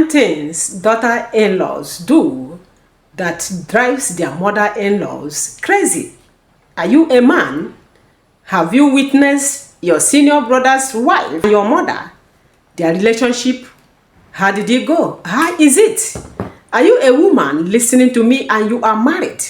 common things daughter-in-laws do that drives their mother-in-laws crazy. Are you a man? Have you witnessed your senior brother's wife and your mother? Their relationship, how did it go? How is it? Are you a woman listening to me and you are married?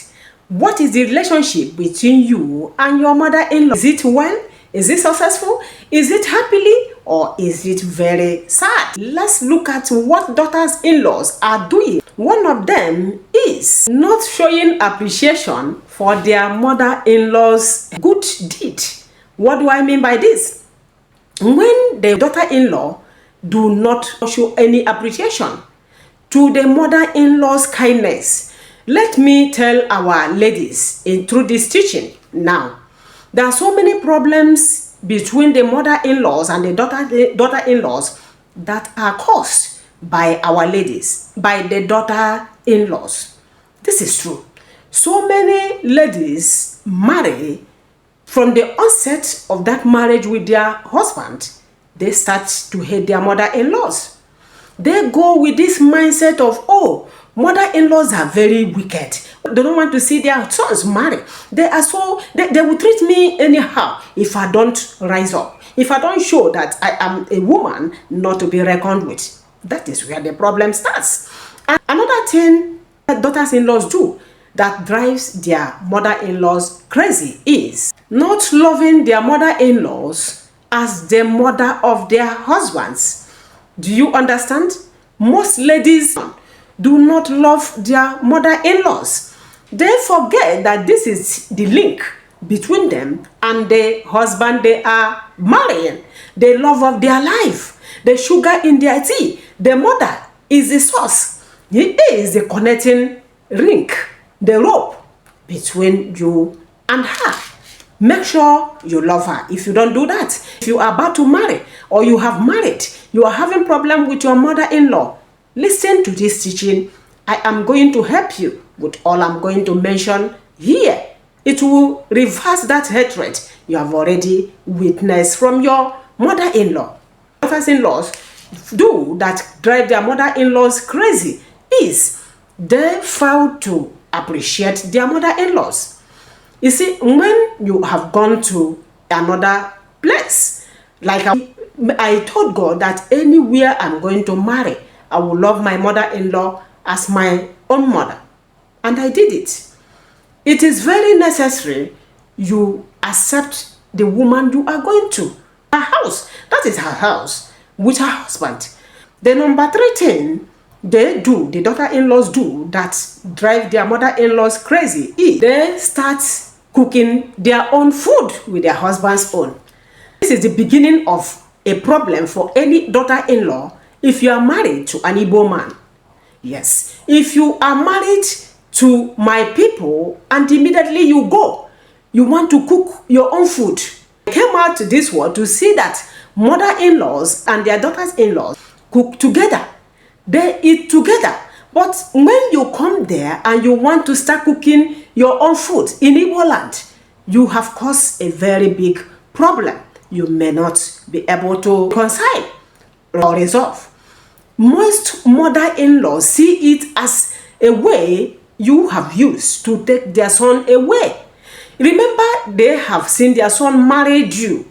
What is the relationship between you and your mother-in-law? Is it well? Is it successful? Is it happily? Or is it very sad? Let's look at what daughters-in-laws are doing. One of them is not showing appreciation for their mother-in-law's good deed. What do I mean by this? When the daughter-in-law do not show any appreciation to the mother-in-law's kindness, let me tell our ladies through this teaching now. There are so many problems between the mother-in-laws and the daughter-in-laws that are caused by our ladies, by the daughter-in-laws. This is true. So many ladies marry from the onset of that marriage with their husband. They start to hate their mother-in-laws. They go with this mindset of, oh, mother-in-laws are very wicked. They don't want to see their sons marry. They will treat me anyhow if I don't rise up. If I don't show that I am a woman not to be reckoned with. That is where the problem starts. And another thing that daughters-in-laws do that drives their mother-in-laws crazy is not loving their mother-in-laws as the mother of their husbands. Do you understand? Most ladies do not love their mother-in-laws. They forget that this is the link between them and the husband they are marrying, the love of their life, the sugar in their tea. The mother is the source. He is the connecting link, the rope between you and her. Make sure you love her. If you don't do that, if you are about to marry or you have married, you are having problem with your mother-in-law, listen to this teaching. I am going to help you with all I'm going to mention here. It will reverse that hatred you have already witnessed from your mother-in-law. Daughters-in-laws do that drive their mother-in-laws crazy is they fail to appreciate their mother-in-laws. You see, when you have gone to another place, like I told God that anywhere I'm going to marry, I will love my mother-in-law as my own mother. And I did it. It is very necessary you accept the woman you are going to. Her house, that is her house, with her husband. The number 3 thing the daughter-in-laws do that drive their mother-in-laws crazy is they start cooking their own food with their husband's own. This is the beginning of a problem for any daughter-in-law if you are married to an Igbo man. Yes, if you are married to my people and immediately you go, you want to cook your own food. I came out to this world to see that mother-in-laws and their daughters-in-laws cook together. They eat together. But when you come there and you want to start cooking your own food in Igbo land, you have caused a very big problem. You may not be able to reconcile or resolve. Most mother-in-laws see it as a way you have used to take their son away. Remember, they have seen their son married you.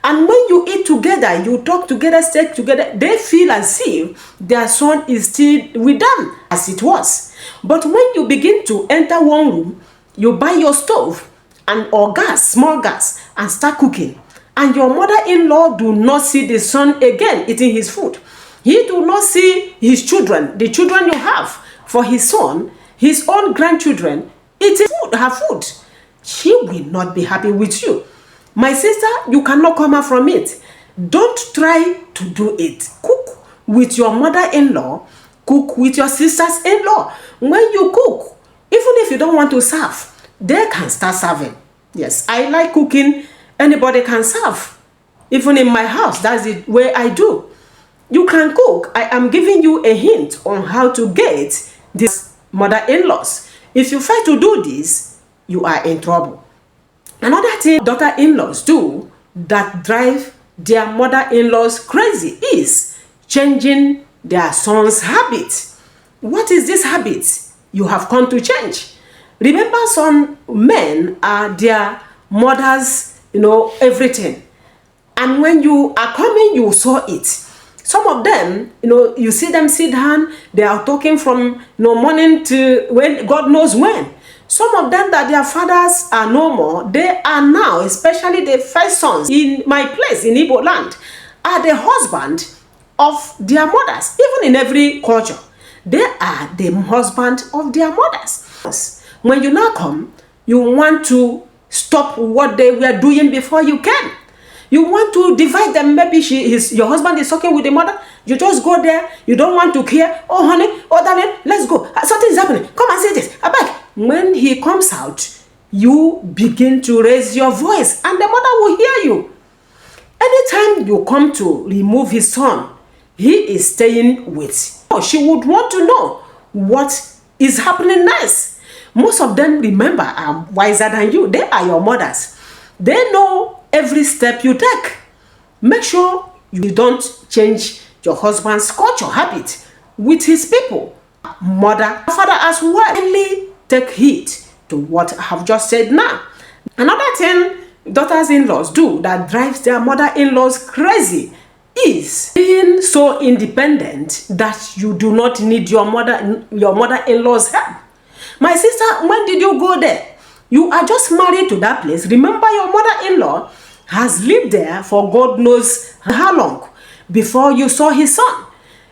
And when you eat together, you talk together, stay together, they feel as if their son is still with them as it was. But when you begin to enter one room, you buy your stove or gas, small gas, and start cooking. And your mother-in-law do not see the son again eating his food. He do not see his children, the children you have for his son, his own grandchildren, eating food, her food. She will not be happy with you. My sister, you cannot come out from it. Don't try to do it. Cook with your mother-in-law. Cook with your sisters-in-law. When you cook, even if you don't want to serve, they can start serving. Yes, I like cooking. Anybody can serve. Even in my house, that's the way I do. You can cook. I am giving you a hint on how to get these mother-in-laws. If you fail to do this, you are in trouble. Another thing daughter-in-laws do that drive their mother-in-laws crazy is changing their son's habit. What is this habit you have come to change? Remember, some men are their mothers, everything. And when you are coming, you saw it. Some of them, you see them sit down, they are talking from morning to when God knows when. Some of them that their fathers are no more, they are now, especially the first sons in my place in Igbo land, are the husband of their mothers. Even in every culture, they are the husband of their mothers. When you now come, you want to stop what they were doing before you came. You want to divide them. Maybe your husband is talking with the mother. You just go there. You don't want to care. Oh, honey. Oh, darling. Let's go. Something is happening. Come and say this. I beg. When he comes out, you begin to raise your voice, and the mother will hear you. Anytime you come to remove his son, he is staying with. She would want to know what is happening next. Most of them, remember, are wiser than you. They are your mothers. They know every step you take. Make sure you don't change your husband's culture habit with his people. Mother, father as well. Only take heed to what I have just said now. Another thing daughters-in-laws do that drives their mother-in-laws crazy is being so independent that you do not need your mother-in-law's help. My sister, when did you go there? You are just married to that place. Remember, your mother-in-law has lived there for God knows how long before you saw his son.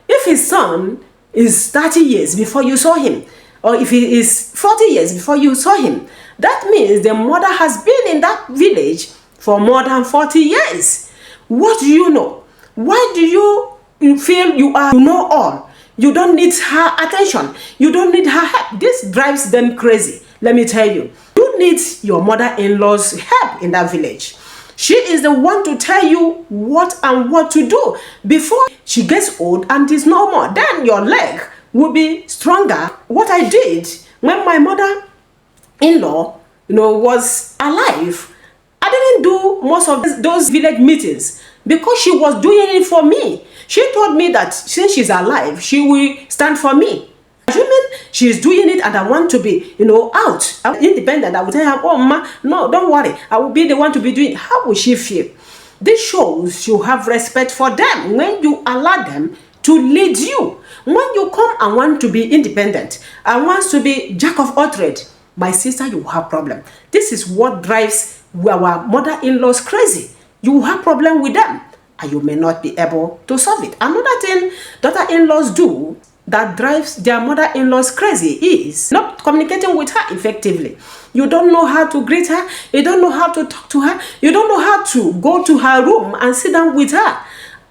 If his son is 30 years before you saw him, or if he is 40 years before you saw him, that means the mother has been in that village for more than 40 years. What do you know? Why do you feel you know all? You don't need her attention. You don't need her help. This drives them crazy. Let me tell you. You need your mother-in-law's help in that village. She is the one to tell you what to do before she gets old and is no more. Then your leg will be stronger. What I did when my mother-in-law, was alive, I didn't do most of those village meetings because she was doing it for me. She told me that since she's alive, she will stand for me. Assuming she's doing it and I want to be, out, I'm independent, I will tell her, oh, ma, no, don't worry, I will be the one to be doing it. How will she feel? This shows you have respect for them when you allow them to lead you. When you come and want to be independent and wants to be jack of all trades, my sister, you have problem. This is what drives our mother-in-laws crazy. You have problem with them and you may not be able to solve it. Another thing daughter-in-laws do that drives their mother-in-laws crazy is not communicating with her effectively. You don't know how to greet her. You don't know how to talk to her. You don't know how to go to her room and sit down with her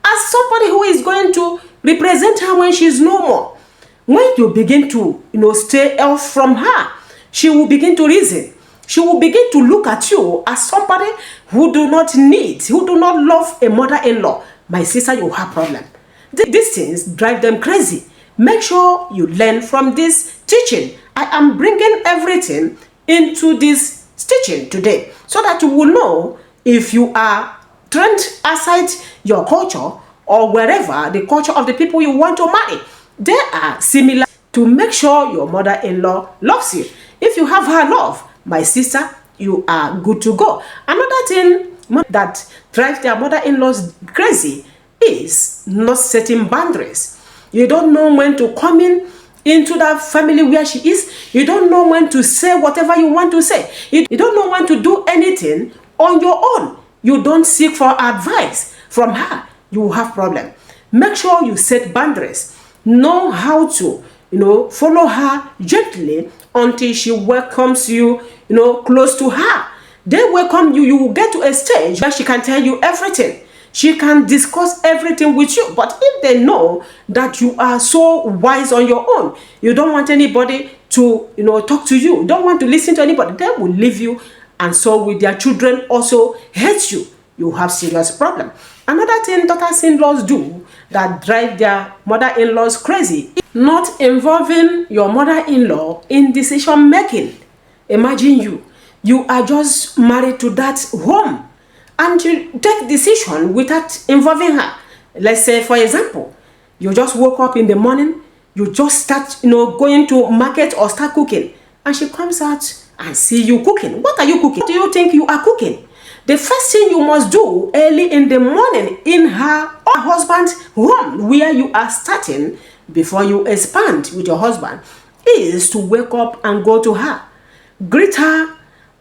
as somebody who is going to represent her when she's no more. When you begin to stay off from her, she will begin to reason. She will begin to look at you as somebody who do not love a mother-in-law. My sister, you have problem. These things drive them crazy. Make sure you learn from this teaching. I am bringing everything into this teaching today so that you will know if you are turned aside your culture or wherever the culture of the people you want to marry. They are similar to make sure your mother-in-law loves you. If you have her love, my sister, you are good to go. Another thing that drives their mother-in-laws crazy is not setting boundaries. You don't know when to come into that family where she is. You don't know when to say whatever you want to say. You don't know when to do anything on your own. You don't seek for advice from her. You have problem. Make sure you set boundaries. Know how to, follow her gently until she welcomes you, close to her. They welcome you. You will get to a stage where she can tell you everything. She can discuss everything with you. But if they know that you are so wise on your own, you don't want anybody to, talk to you, don't want to listen to anybody, they will leave you. And so with their children also hate you. You have serious problem. Another thing daughters-in-laws do that drive their mother-in-laws crazy is not involving your mother-in-law in decision making. Imagine you are just married to that home and you take decision without involving her. Let's say, for example, You just woke up in the morning, you just start, going to market or start cooking, and she comes out and see you cooking. What are you cooking? What do you think you are cooking? The first thing you must do early in the morning in her or husband's home, where you are starting before you expand with your husband, is to wake up and go to her, greet her,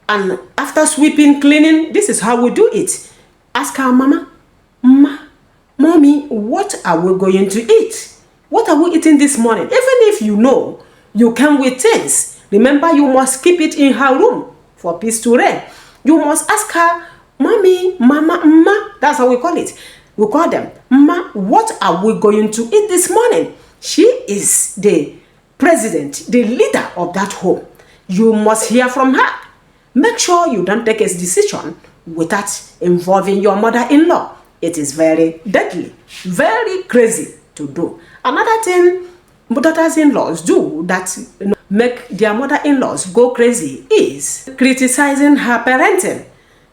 and after sweeping, cleaning, this is how we do it. Ask her, Mama, Mommy, what are we going to eat? What are we eating this morning? Even if you know you can with things, remember you must keep it in her room for peace to reign. You must ask her, Mommy, Mama, that's how we call it. We call them, Ma, what are we going to eat this morning? She is the president, the leader of that home. You must hear from her. Make sure you don't take a decision without involving your mother-in-law. It is very deadly, very crazy to do. Another thing daughters-in-laws do that make their mother-in-laws go crazy is criticizing her parenting.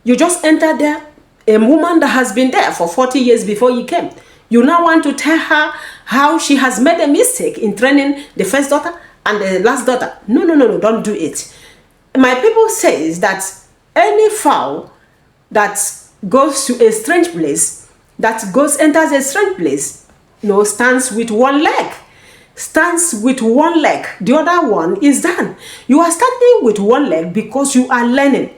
You just enter there, a woman that has been there for 40 years before you came. You now want to tell her how she has made a mistake in training the first daughter and the last daughter. No, don't do it. My people says that any fowl that goes to a strange place, enters a strange place, stands with one leg. Stands with one leg. The other one is done. You are standing with one leg because you are learning.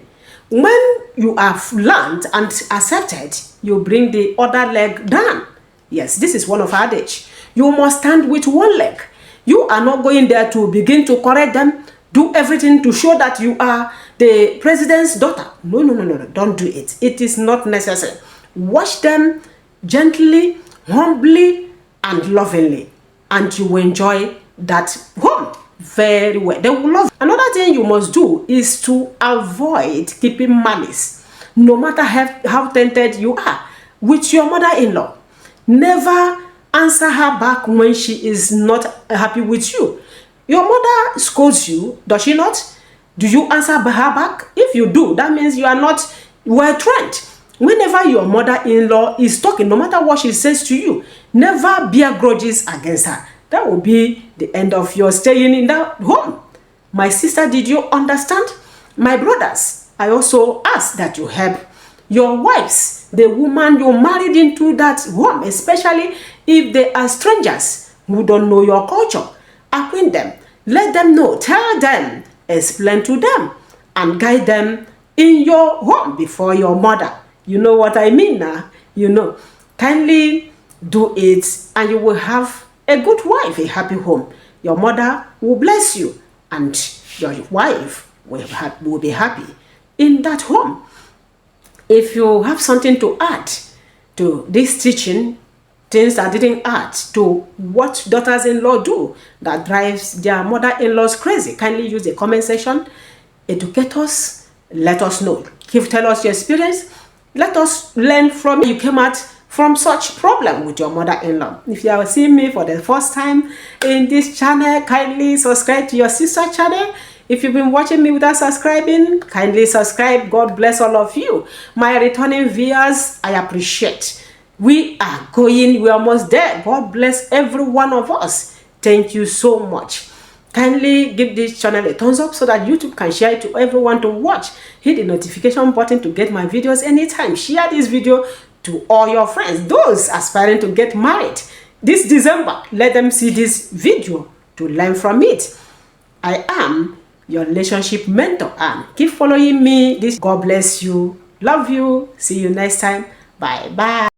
When you have learned and accepted, you bring the other leg down. Yes, this is one of our adage. You must stand with one leg. You are not going there to begin to correct them, do everything to show that you are the president's daughter. No, don't do it. It is not necessary. Watch them gently, humbly, and lovingly, and you will enjoy that home very well. They will love you. Another thing you must do is to avoid keeping malice, no matter how tempted you are with your mother-in-law. Never answer her back when she is not happy with you. Your mother scolds you, does she not? Do you answer her back? If you do, that means you are not well trained. Whenever your mother-in-law is talking, no matter what she says to you, never bear grudges against her. That will be the end of your staying in that home. My sister, did you understand? My brothers, I also ask that you help your wives, the woman you married into that home, especially if they are strangers who don't know your culture. Acquaint them, let them know, tell them, explain to them, and guide them in your home before your mother. You know what I mean now? Kindly do it, and you will have a good wife, a happy home. Your mother will bless you, and your wife will be happy in that home. If you have something to add to this teaching, things I didn't add to what daughters-in-law do that drives their mother-in-laws crazy, kindly use the comment section. Educate us, let us know. Tell us your experience. Let us learn from you came out from such problem with your mother-in-law. If you are seeing me for the first time in this channel, kindly subscribe to your sister channel. If you've been watching me without subscribing, kindly subscribe. God bless all of you. My returning viewers, I appreciate. We are almost there. God bless every one of us. Thank you so much. Kindly give this channel a thumbs up so that YouTube can share it to everyone to watch. Hit the notification button to get my videos anytime. Share this video to all your friends, those aspiring to get married this December. Let them see this video to learn from it. I am your relationship mentor, and keep following me. God bless you. Love you. See you next time. Bye bye.